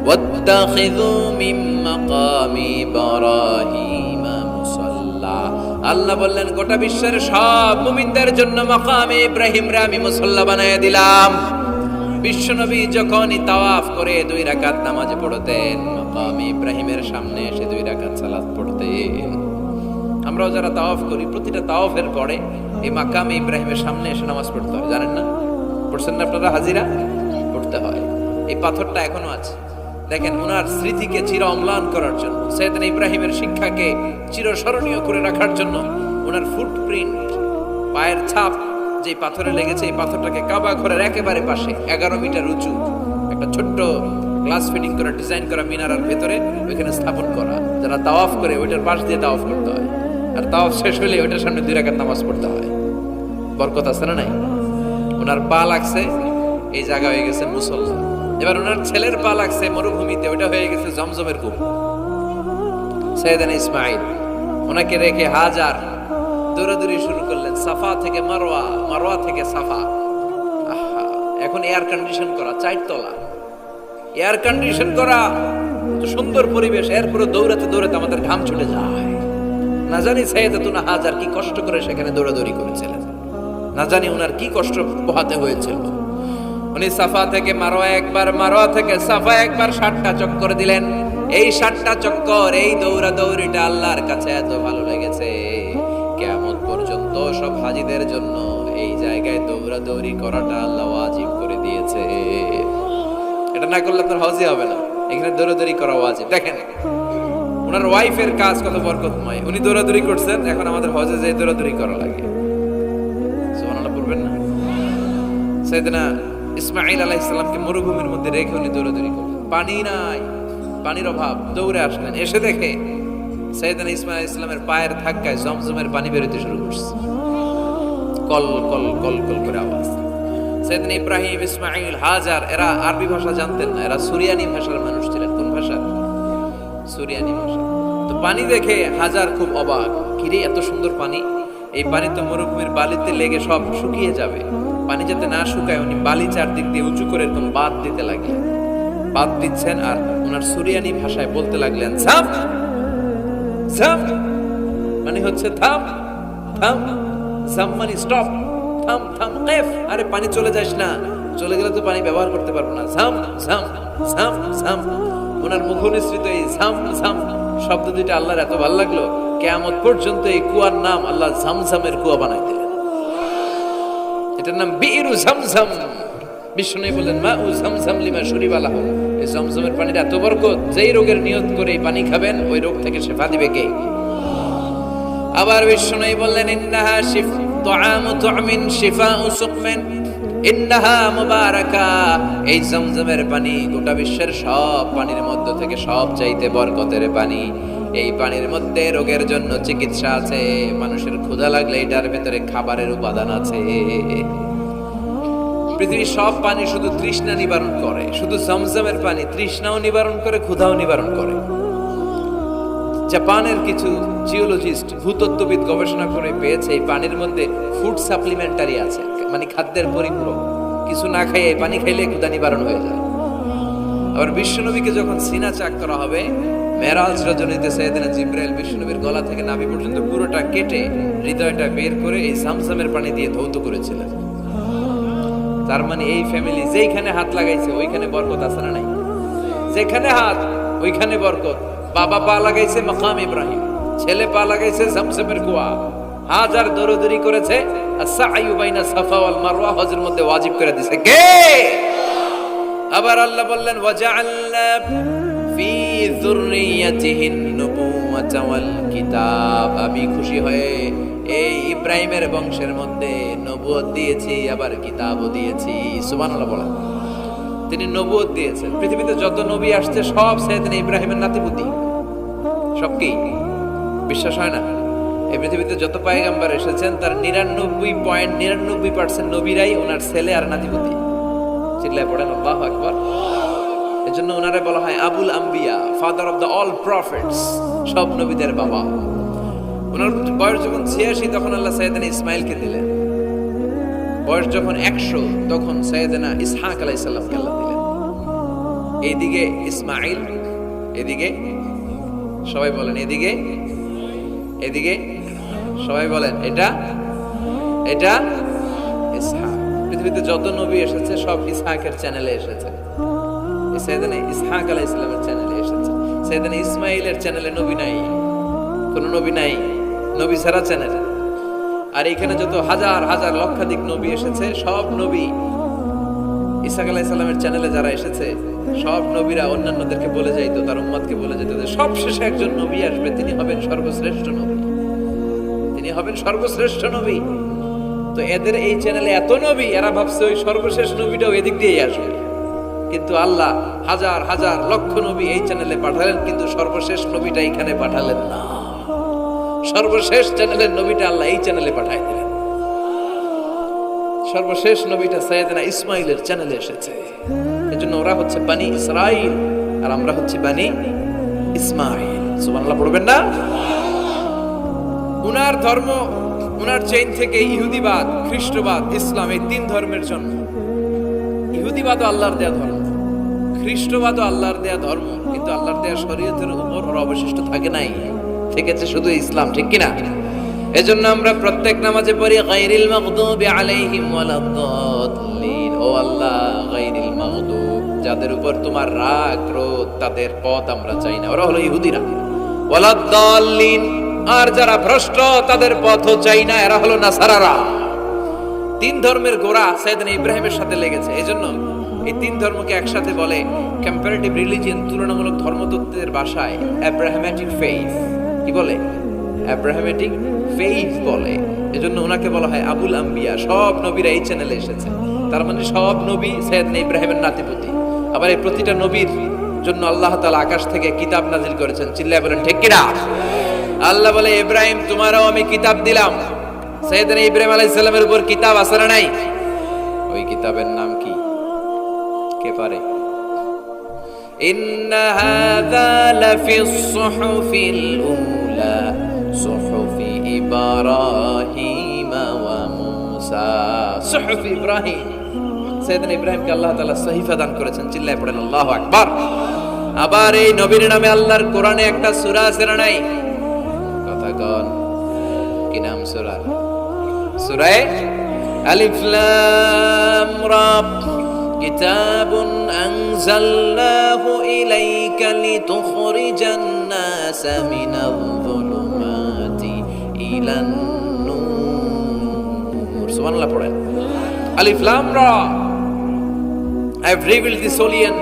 ওয়াত্তাখিযু মিন মাকামি ইব্রাহিম মুসাল্লা। আল্লাহ বললেন, গোটা বিশ্বের সব মুমিনদের জন্য মাকামে ইব্রাহিমরে আমি মুসল্লা বানিয়ে দিলাম। বিশ্বনবী যখনই তাওয়াফ করে 2 রাকাত নামাজ পড়তেন, মাকামে ইব্রাহিমের সামনে এসে 2 রাকাত সালাত পড়তেন। আমরাও যারা তাওয়াফ করি, প্রতিটা তাওয়াফের পরে এই মাকামে ইব্রাহিমের সামনে এসে নামাজ পড়তে হয়, জানেন না? পড়ছেন না আপনারা? হাজিরা পড়তে হয়। এই পাথরটা এখনো আছে। দেখেন, ওনার স্মৃতিকে চির অম্লান করার জন্য, সাইয়েদনা ইব্রাহিমের শিক্ষাকে চিরস্মরণীয় করে রাখার জন্য ওনার ফুটপ্রিন্ট, পায়ের ছাপ যে পাথরে লেগেছে, এই পাথরটাকে কাবা ঘরের একেবারে পাশে 11 মিটার উঁচু একটা ছোট্ট গ্লাস ফিটিং করা, ডিজাইন করা মিনারার ভেতরে ওইখানে স্থাপন করা। যারা তাওয়াফ করে ওইটার পাশ দিয়ে তাওয়াফ করতে হয়, আর তাওয়াফ শেষ হলে ওইটার সামনে 2 রাকাত নামাজ পড়তে হয়। বরকত আছে না নাই? ওনার পা লাগছে, এই জায়গা হয়ে গেছে মুসল্লা। এবার ওনার ছেলের পা লাগছে মরুভূমিতে, ওটা হয়ে গেছে জমজমের কূপ। সাইয়েদনা ইসমাঈল, ওনাকে রেখে হাজার দৌড়াদৌড়ি শুরু করলেন, সাফা থেকে মারওয়া, মারওয়া থেকে সাফা। আহা, এখন এয়ার কন্ডিশন করা, 4 তলা এয়ার কন্ডিশন করা, তো সুন্দর পরিবেশ, এরপরে দৌড়াতে দৌড়াতে আমাদের ঘাম ছুটে যায়। না জানি সাইয়েদাতুনা হাজার কি কষ্ট করে সেখানে দৌড়াদৌড়ি করেছিলেন, না জানি ওনার কি কষ্ট পোহাতে হয়েছিল। উনি সাফা থেকে মারওয়া একবার, মারওয়া থেকে সাফা একবার 60টা চক্কর দিলেন। এই 60টা চক্কর, এই দৌড়াদৌড়িটা আল্লাহর কাছে এত ভালো লেগেছে, কিয়ামত পর্যন্ত সব হাজীদের জন্য এই জায়গায় দৌড়াদৌড়ি করাটা আল্লাহ ওয়াজিব করে দিয়েছে। এটা না করলে আপনার হজই হবে না, এখানে দৌড়াদৌড়ি করা ওয়াজিব। দেখেন ওনার ওয়াইফের কাজ কত বরকতময়, উনি দৌড়াদৌড়ি করছেন, এখন আমাদের হজে যে দৌড়াদৌড়ি করা লাগে। সুবহানাল্লাহ পড়বেন না? সাইয়েদনা ইসমাঈল আলাইহিস সালামকে মরুভূমির মধ্যে রেখে উনি দৌড়াদৌড়ি করলেন, পানি নাই, পানির অভাব, দৌড়ে আসলেন। এসে দেখে সাইয়েদনা ইসমাঈল আলাইহিস সালামের পায়ের ধাক্কায় জমজমের পানি বেরোতে শুরু করছে, কল কল কল কল করে আওয়াজ। সাইয়েদনা ইব্রাহিম, ইসমাঈল, হাজার এরা আরবি ভাষা জানতেন না, এরা সুরিয়ানি ভাষার মানুষ ছিলেন। কোন ভাষা? সুরিয়ানি ভাষা। তো পানি দেখে হাজার খুব অবাক, কিরে এত সুন্দর পানি, এই পানি তো মরুভূমির বালিতে লেগে সব শুকিয়ে যাবে। পানি যাতে না শুকায় উনি বালি চারদিক দিয়ে উঁচু করে এরকম বাঁধ দিতে লাগলেন, বাঁধ দিচ্ছেন আর ওনার সুরিয়ানি ভাষায় বলতে লাগলেন, ঝাম ঝাম মানে হচ্ছে থাম থাম, ঝাম মানে স্টপ, থাম থাম, কেফ আরে পানি চলে যাস না, চলে গেলে তো পানি ব্যবহার করতে পারবো না, ঝাম ঝাম ঝাম ঝাম। ওনার মুখনিসৃত এই ঝাম ঝাম শব্দ দুইটা আল্লাহর এত ভালো লাগলো, কিয়ামত পর্যন্ত এই কুয়ার নাম আল্লাহ ঝামঝামের কুয়া বানাই দিলেন। এটার নাম বিইরু ঝমঝম। বিষ্ণু বললেন, মা উ ঝমঝম লিমা শুরিবা লাহু, এই ঝমঝমের পানির এত বরকত, যেই রোগের নিয়ত করে এই পানি খাবেন ওই রোগ থেকে শিফা দিবে কে? আবার বিষ্ণু বললেন, ইন্নাহা তুআমু তুআমিন শিফাউ সুকমিন, ইন্নাহা মুবারাকা, এই জমজমের পানি গোটা বিশ্বের সব পানির মধ্য থেকে সব চাইতে বরকতের পানি। এই পানির মধ্যে রোগের জন্য চিকিৎসা আছে, মানুষের ক্ষুধা লাগলে এটার ভেতরে খাবারের উপাদান আছে। পৃথিবীর সব পানি শুধু তৃষ্ণা নিবারণ করে, শুধু জমজমের পানি তৃষ্ণাও নিবারণ করে, ক্ষুধাও নিবারণ করে। জাপানের কিছু জিওলজিস্ট, ভূতত্ত্ববিদ গবেষণা করে পেয়েছে এই পানির মধ্যে ফুড সাপ্লিমেন্টারি আছে, মানে খাদ্যের পরিপূরক। কিছু না খাইয়ে পানি খাইলে ক্ষুধা নিবারণ হয়ে যায়। আবার বিশ্বনবীকে যখন সিনা চাক করা হবে, মেরাজ রজনীতে সাইয়েদনা জিবরাইল বিশ্বনবীর গলা থেকে নাভি পর্যন্ত পুরোটা কেটে হৃদয়টা বের করে এই সামসামের পানি দিয়ে ধৌত করেছিলেন। তার মানে এই ফ্যামিলি যেইখানে হাত লাগাইছে ওইখানে বরকত আছে না নাই? যেখানে হাত ওইখানে বরকত। বাবা পা লাগাইছে মাকাম ইব্রাহিম, ছেলে পা লাগাইছে জামজামের কুয়া, হাজার দরদরি করেছে আস-সা'য়ু বাইনা সাফা ওয়াল মারওয়া, হজের মধ্যে ওয়াজিব করে দিয়েছে কে? আবার আল্লাহ বললেন ওয়াজআলনা ফি যুররিয়াতিহিন নুবুওয়াতা ওয়াল কিতাব, আমি খুশি হয়ে এই ইব্রাহিমের বংশের মধ্যে নবুয়ত দিয়েছি, আবার কিতাবও দিয়েছি। সুবহানাল্লাহ বলেন। তিনি নবুয়ত দিয়েছেন। পৃথিবীতে যত নবী আসছে সব সাইয়েদনা ইব্রাহিমের নাতিপুতি। সব কি বিশ্বাস হয় না? এই পৃথিবীতে যত পয়গম্বর এসেছেন তার 99.99% নবীরাই ওনার ছেলে আর নাতিপুতি। চিল্লায় পড়েন আল্লাহু আকবার। এজন্য ওনারে বলা হয় আবুল আম্বিয়া, father of the all prophets, সব নবীদের বাবা। ওনার বয়স যখন 86 তখন আল্লাহ সাইয়েদনা ইসমাইলকে দিলেন। বয়স যখন 100 তখন সাইয়েদনা ইসহাক আলাইহিস সালামকে আল্লাহ দিলেন। এইদিকে ইসমাইল, এদিকে সবাই বলেন এদিকে, এদিকে সবাই বলেন এটা এটা ইসহাক। পৃথিবীতে যত নবী এসেছে সব ইসহাকের চ্যানেলে এসেছে। সাইয়েদনা ইসহাক আলাইহিস সালামের চ্যানেলে এসেছে। সাইয়েদনা ইসমাইলের চ্যানেলে নবী নাই, কোন নবী নাই, নবী ছাড়া চ্যানেল। আর এখানে যত হাজার হাজার লক্ষাধিক নবী এসেছে সব নবী ইসহাক আলাইহিস সালামের চ্যানেলে যারা এসেছে সব নবীরা অন্যান্যদেরকে বলে যাইতো, তার উম্মতকে বলে যেত যে সবশেষে একজন নবী আসবে, তিনি হবেন সর্বশ্রেষ্ঠ নবী, তিনি হবেন সর্বশ্রেষ্ঠ নবী। তো এদের এই চ্যানেলে এত নবী, এরা ভাবছে ওই সর্বশেষ নবীটাও এদিক দিয়েই আসবে। কিন্তু আল্লাহ হাজার হাজার লক্ষ নবী এই চ্যানেলে পাঠালেন, কিন্তু সর্বশেষ নবীটা এখানে পাঠালেন না। সর্বশেষ চ্যানেলের নবীটা আল্লাহ এই চ্যানেলে পাঠাই দিলেন। সর্বশেষ নবীটা সাইয়েদনা ইসমাইলের চ্যানেলে এসেছে। এজন্য ওরা হচ্ছে বানি ইসরাইল আর আমরা হচ্ছে বানি ইসমাইল। সুবহানাল্লাহ পড়বেন না? উনার ধর্ম, উনার চেইন থেকে ইহুদিবাদ, খ্রিস্টবাদ, ইসলাম, এই তিন ধর্মের জন্ম। ইহুদিবাদও আল্লাহর দেয়া ধর্ম, খ্রিস্টবাদও আল্লাহর দেয়া ধর্ম, কিন্তু আল্লাহর দেয়া শরীয়তের উপর ওর অবশিষ্ট থাকে নাই, থেকেছে শুধু ইসলাম। ঠিক কিনা? এজন্য আমরা প্রত্যেক নামাজে পড়ি গায়রিল মাগদুবি আলাইহিম ওয়ালাদ-দাল্লিন। ও আল্লাহ, গায়রিল মাগদুব, যাদের উপর তোমার রাগ ক্রোধ, তাদের পথ আমরা চাই না, ওরা হলো ইহুদিরা। ওয়ালাদ-দাল্লিন, আর যারা ভ্রষ্ট তাদের পথও চাই না, এরা হলো নাসারারা। তিন ধর্মের গোড়া সাইয়েদনা ইব্রাহিমের সাথে লেগেছে। এজন্য এই তিন ধর্মকে একসাথে বলে কম্পারেটিভ রিলিজিয়ন, তুলনামূলক ধর্মতত্ত্বের ভাষায় অ্যাব্রাহামেটিক ফেইথ। কি বলে? অ্যাব্রাহামেটিক ফেইথ বলে। এজন্য ওনাকে বলা হয় আবুল আম্বিয়া। সব নবীরা এই চ্যানেলে এসেছে, তার মানে সব নবী সাইয়েদনা ইব্রাহিমের নাতিপুতি। আবার এই প্রতিটা নবীর জন্য আল্লাহ তাআলা আকাশ থেকে কিতাব নাজিল করেছেন। চিল্লায় বলেন ঠিক কিনা? আল্লাহ বলে ইব্রাহিম তোমারও আমি কিতাব দিলাম। সাইয়েদনা ইব্রাহিম আলাইহিস সালামের উপর কিতাব আছে না নাই? ওই কিতাবের নাম কি? কে পারে? ইন্না হাযা লাফিস সুহুফিল উলা সুহুফি ইব্রাহিম ওয়া মূসা। সুহুফি ইব্রাহিম, সাইয়েদনা ইব্রাহিমকে আল্লাহ তাআলা সহিফা দান করেছেন। চিল্লায় পড়েন আল্লাহু আকবার। আবার এই নবীর নামে আল্লাহর কোরআনে একটা সূরা আছে না নাই? কথা কন, কি নাম সূরা? সূরা আলিফ লাম রা। কিতাবুন আনজালনাহু ইলাইকা লিতুখরিজান নাসা মিনাল যুলুমাতি ইলান নূর। সুবহানাল্লাহ পড়েন। আলিফ লাম রা, I have revealed this holy and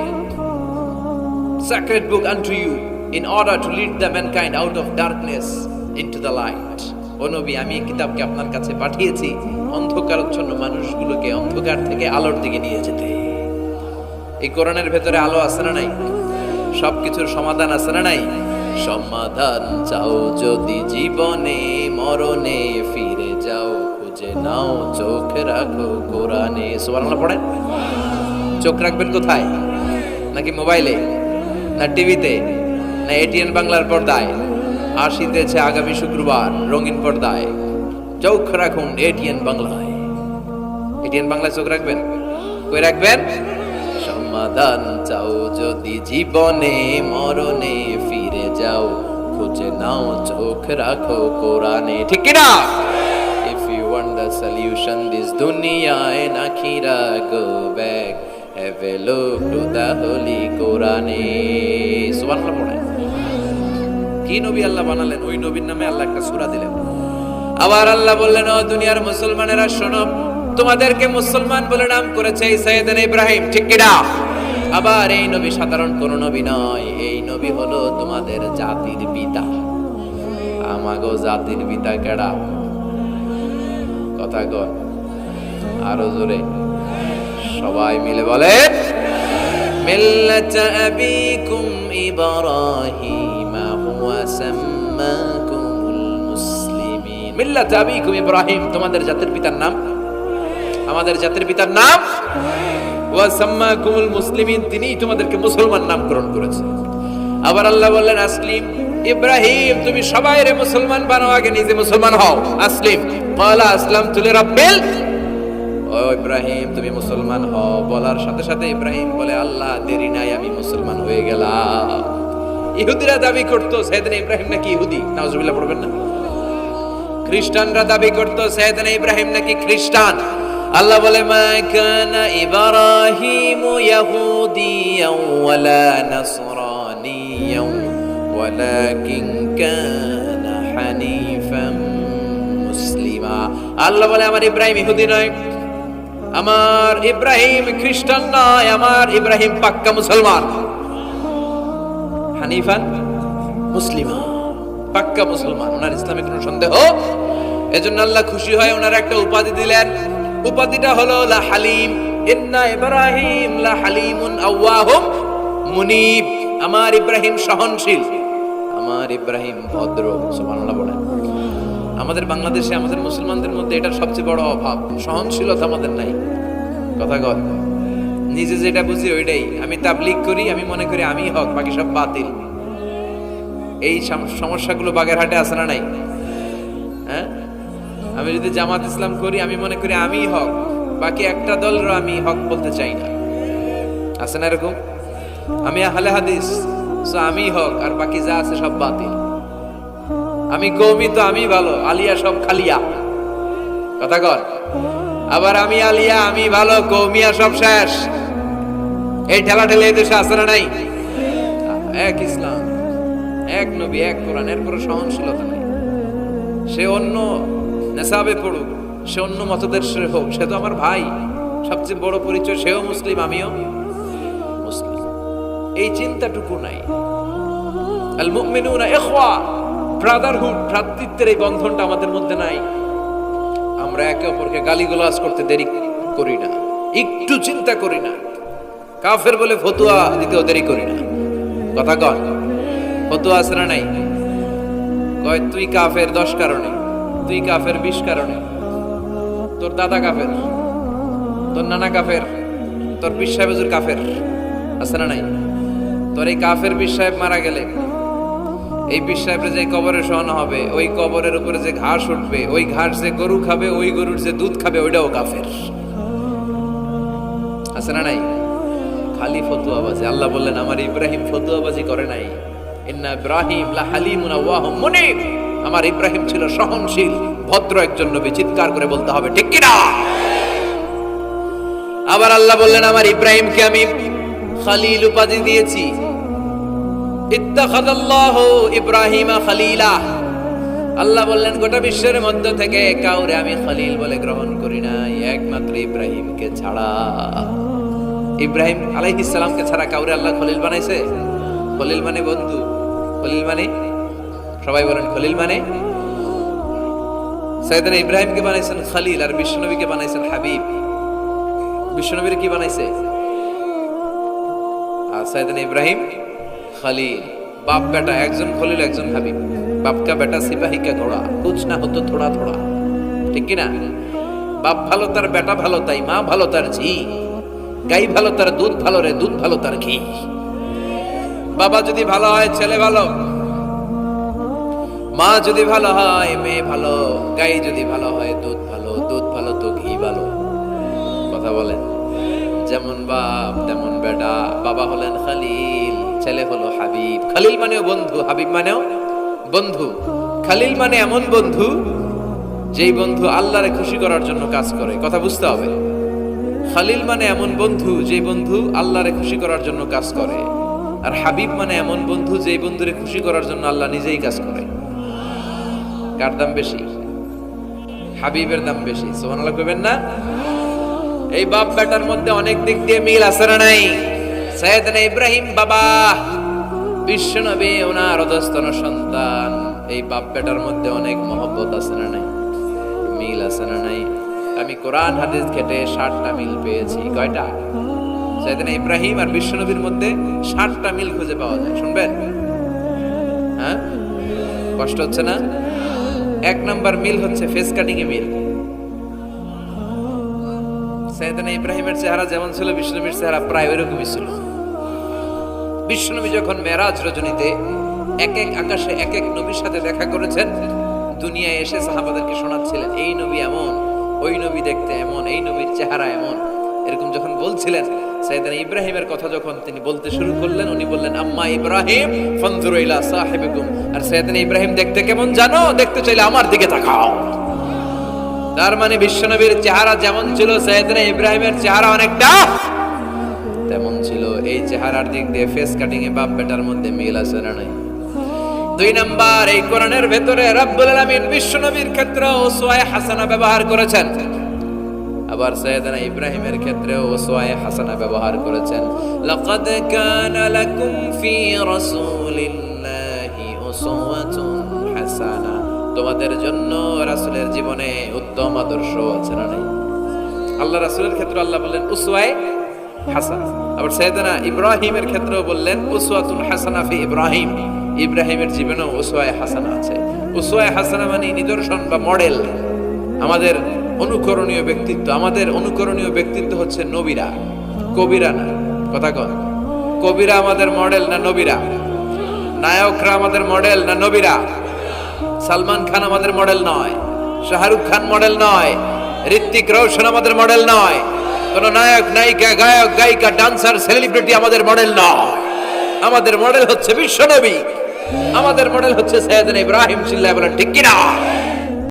sacred book unto you in order to lead the mankind out of darkness into the light. ও নবী, আমি এই কিতাবকে আপনার কাছে পাঠিয়েছি অন্ধকারাচ্ছন্ন মানুষগুলোকে অন্ধকার থেকে আলোর দিকে নিয়ে যেতে। এই কোরআনের ভেতরে আলো আছে না নাই? সবকিছুর সমাধান আছে না নাই? সমাধান চাও যদি জীবনে মরণে ফিরে যাও, খুঁজে নাও চোখ রাখো কোরআনে। সুবহানাল্লাহ পড়েন। চোখ রাখবেন কোথায়? নাকি মোবাইলে, না টিভিতে, না এটিএন বাংলার পর্দায়? আসিতেছে আগামী শুক্রবার রঙিন পর্দায়। চোখ রাখুন এটিএন বাংলায়। এটিএন বাংলায় চোখ রাখবেন। কই রাখবেন? সমাধান চাও যদি জীবনে মরণে ফিরে যাও খুঁজে নাও চোখ রাখো কোরআনে ঠিক কি না if you want the solution this dunya and akhira go back have a look to the holy কোরআনে সুবহানাল্লাহ পড়ে কি নবী আল্লাহ বানালেন ওই নবীর নামে আল্লাহ একটা সূরা দিলেন আবার আল্লাহ বললেন ও দুনিয়ার মুসলমানেরা শোনো তোমাদেরকে মুসলমান বলে নাম করেছে সাইয়েদনা ইব্রাহিম ঠিক কি না আবার এই নবী সাধারণ কোন নবী নয় এই নবী হলো তোমাদের জাতির পিতা আমাগো জাতির পিতা কেডা কথা কর আরো জোরে সবাই মিলে বলে মিল্লাতা আবিকুম ইব্রাহিম হুয়া সাম্মাকুমুল মুসলিমিন মিল্লাতা আবিকুম ইব্রাহিম তোমাদের জাতির পিতার নাম আমাদের জাতির পিতার নাম ওয়া সাম্মাকুমুল মুসলিমিন তিনি তোমাদেরকে মুসলমান নামকরণ করেছেন আবার আল্লাহ বললেন আসলিম ইব্রাহিম তুমি সবাইরে মুসলমান বানাও আগে নিজে মুসলমান হও আসলিম ক্বালা আসলামতু লিরাব্বিল ও ইব্রাহিম তুমি মুসলমান হও বলার সাথে সাথে ইব্রাহিম বলে আল্লাহ দেরি নাই আমি মুসলমান হয়ে গেলাম ইহুদিরা দাবি করতো সাইয়েদনা ইব্রাহিম নাকি ইহুদি নাউজুবিল্লাহ পড়বেন না খ্রিস্টানরা দাবি করতো সাইয়েদনা ইব্রাহিম নাকি খ্রিস্টান আল্লাহ বলে মা কানা ইব্রাহিম ইয়াহুদিয়াও ওয়ালা নাসরানিয়াও ওয়ালাকিন কানা হানিফাম মুসলিমা আল্লাহ বলে আমার ইব্রাহিম ইহুদি নয় আমার ইব্রাহিম খ্রিস্টান নয় আমার ইব্রাহিম পাক্কা মুসলমান হানিফান মুসলিমা পাক্কা মুসলমান ওনার ইসলামে কোনো সন্দেহ এজন্য আল্লাহ খুশি হয় ওনার একটা উপাধি দিলেন উপাধিটা হলো লা হালিম ইন্না ইব্রাহিম লা হালিমুন আওয়াহুম মুনিব আমার ইব্রাহিম সহনশীল আমার ইব্রাহিম ভদ্র সুবহানাল্লাহ বলেন আমাদের বাংলাদেশে আমাদের মুসলমানদের মধ্যে এটার সবচেয়ে বড় অভাব সহনশীলতা আমাদের নাই কথা কর নিজে যেটা বুঝি ওইটাই আমি তাবলীগ করি আমি মনে করি আমি হক বাকি সব বাতিল এই সমস্যাগুলো বাগেরহাটে আছে না নাই হ্যাঁ আমি যদি জামাত ইসলাম করি আমি মনে করি আমি হক বাকি একটা দলের আমি হক বলতে চাই না আছে না এরকম আমি আহলে হাদিস সো আমি হক আর বাকি যা আছে সব বাতিল আমি কওমি তো আমি ভালো আলিয়া সব খালিয়া কথা কর আবার আমি আলিয়া আমি ভালো কওমিয়া সব শেষ এই ঠেলাঠেলি এই দেশে আছে না নাই এক ইসলাম এক নবী এক কোরআন এর কোনো সহনশীলতা নেই সে অন্য নেশাবে পড়ুক সে অন্য মতদের সে হোক সে তো আমার ভাই সবচেয়ে বড় পরিচয় সেও মুসলিম আমিও মুসলিম এই চিন্তাটুকু নাই আল মুমিনুনা ইখওয়া ব্রাদারহুড ভ্রাতৃত্বের এই বন্ধনটা আমাদের মধ্যে নাই আমরা একে অপরকে গালিগালাজ করতে দেরি করি না একটু চিন্তা করি না কাফের বলে ফতোয়া দিতেও দেরি করি না কথা কন ফতোয়া আছে না নাই কয় তুই কাফের 10 কারণে তুই কাফের 20 কারণে তোর দাদা কাফের তোর নানা কাফের তোর পীর সাহেব হুজুর কাফের আছে না নাই তোর এই কাফের পীর সাহেব মারা গেলে এই পীর সাহেবের যে কবরে শোয়ানো হবে ওই কবরের উপরে যে ঘাস উঠবে ওই ঘাস যে গরু খাবে ওই গরুর যে দুধ খাবে ওইটাও কাফের আছে না নাই খালি ফতোয়াবাজি আল্লাহ বললেন আমার ইব্রাহিম ফতোয়াবাজি করে নাই ইন্না ইব্রাহিম লা হালিমুন আওয়াহুম মুনিব আমার ইব্রাহিম ছিল সহনশীল ভদ্র একজন নবী চিৎকার করে বলতে হবে ঠিক কি না আবার আল্লাহ বললেন আমার ইব্রাহিমকে আমি খলিল উপাধি দিয়েছি ইত্তাখাযাল্লাহু ইব্রাহিমা খলিলা আল্লাহ বললেন গোটা বিশ্বের মধ্য থেকে কাউরে আমি খলিল বলে গ্রহণ করি নাই একমাত্র ইব্রাহিমকে ছাড়া ইব্রাহিম আলাইহিস সালামকে ছাড়া কাউরে আল্লাহ খলিল বানাইছে খলিল মানে বন্ধু খলিল মানে সবাই বলেন খলিল মানে সাইয়েদনা ইব্রাহিমকে বানাইছেন খলিল আর বিশ্বনবীকে বানাইছেন হাবিব বিশ্বনবীর কি বানাইছে আর সাইয়েদনা ইব্রাহিম खलील बाप बेटा একজন খলিল একজন হাবিব बाप का बेटा सिपाही का घोड़ा कुछ ना हो तो थोड़ा थोड़ा ঠিক কি না বাপ ভালো তার বেটা ভালো তাই মা ভালো তার ঝি গাই ভালো তার দুধ ভালো রে দুধ ভালো তার ঘি বাবা যদি ভালো হয় ছেলে ভালো মা যদি ভালো হয় মেয়ে ভালো গাই যদি ভালো হয় দুধ ভালো তো ঘি ভালো কথা বলেন যেমন বাপ তেমন বেটা। বাবা হলেন খালিল, ছেলে হলো হাবিব। খালিল মানেও বন্ধু, হাবিব মানেও বন্ধু। খালিল মানে এমন বন্ধু যেই বন্ধু আল্লাহরে খুশি করার জন্য কাজ করে। কথা বুঝতে হবে। খালিল মানে এমন বন্ধু যেই বন্ধু আল্লাহরে খুশি করার জন্য কাজ করে। আর হাবিব মানে এমন বন্ধু যেই বন্ধুরে খুশি করার জন্য আল্লাহ নিজেই কাজ করে। কার দাম বেশি? হাবিবের দাম বেশি। সুবহানাল্লাহ কইবেন না? এই বাপ বেটার মধ্যে অনেক দিক দিয়ে মিল আছে না নাই? সাইয়েদনা ইব্রাহিম বাবা, বিশ্বনবী ওনার অধস্তন সন্তান। এই বাপ বেটার মধ্যে অনেক মহব্বত আছে না নাই? মিল আছে না নাই? আমি কোরআন হাদিস ঘেটে 60টা মিল পেয়েছি। কয়টা? সাইয়েদনা ইব্রাহিম আর বিশ্বনবীর মধ্যে 60টা মিল খুঁজে পাওয়া যায়। শুনবেন? হ্যাঁ, কষ্ট হচ্ছে না? 1 নাম্বার মিল হচ্ছে ফেস কাটিং এ মিল। সাইয়েদনা ইব্রাহিমের চেহারা যেমন ছিল, বিশ্বনবীর চেহারা প্রায় ওইরকমই ছিল। বিশ্বনবী যখন মেরাজ রজনীতে এক এক আকাশে এক এক নবীর সাথে দেখা করেছেন, দুনিয়ায় এসে সাহাবাদেরকে শোনাচ্ছিলেন এই নবী এমন, ওই নবী দেখতে এমন, এই নবীর চেহারা এমন, এরকম যখন বলছিলেন, সাইয়েদনা ইব্রাহিমের কথা যখন তিনি বলতে শুরু করলেন, উনি বললেন আম্মা ইব্রাহিম ফানজুরু ইলা সাহিবিকুম। আর সাইয়েদনা ইব্রাহিম দেখতে কেমন জানো? দেখতে চাইলে আমার দিকে তাকাও। তার মানে বিশ্বনবীর চেহারা যেমন ছিল, সাইয়েদনা ইব্রাহিমের চেহারা অনেকটা তেমন ছিল। এই চেহারার দিক দিয়ে ফেস কাটিং এ বাপ বেটার মধ্যে মিল আছে না নাই? 2 নাম্বার, এই কোরআনের ভেতরে রব্বুল আলামিন বিশ্বনবীর ক্ষেত্রে উসওয়ায়ে হাসানা ব্যবহার করেছেন। আবার সাইয়েদনা ইব্রাহিমের ক্ষেত্রেও উসওয়ায়ে হাসানা ব্যবহার করেছেন। লাকাদ কানা লাকুম ফি রাসূলিল্লাহি উসওয়াতুন হাসানা। তোমাদের জন্য রাসূলের জীবনে উত্তম আদর্শ আছে না নাই? আল্লাহ রাসূলের ক্ষেত্রে আল্লাহ বললেন উসওয়ায়ে হাসানা। আবার সাইয়েদনা ইব্রাহিমের ক্ষেত্রেও বললেন উসওয়াতুন হাসানা ফি ইব্রাহিম। ইব্রাহিমের জীবনেও উসওয়ায়ে হাসানা আছে। উসওয়ায়ে হাসানা মানে নিদর্শন বা মডেল, আমাদের অনুকরণীয় ব্যক্তিত্ব। আমাদের অনুকরণীয় ব্যক্তিত্ব হচ্ছে নবীরা, কবিরা না। কথা কন, কবিরা আমাদের মডেল না নবীরা? নায়করা আমাদের মডেল না নবীরা? সালমান খান আমাদের মডেল নয়, শাহরুখ খান মডেল নয়, ঋত্বিক রোশন আমাদের মডেল নয়, কোন নায়ক নায়িকা গায়ক গায়িকা ডান্সার সেলিব্রিটি আমাদের মডেল নয়। আমাদের মডেল হচ্ছে বিশ্বনবী, আমাদের মডেল হচ্ছে সাইয়েদনা ইব্রাহিম। চিল্লায় বলেন ঠিক কিনা?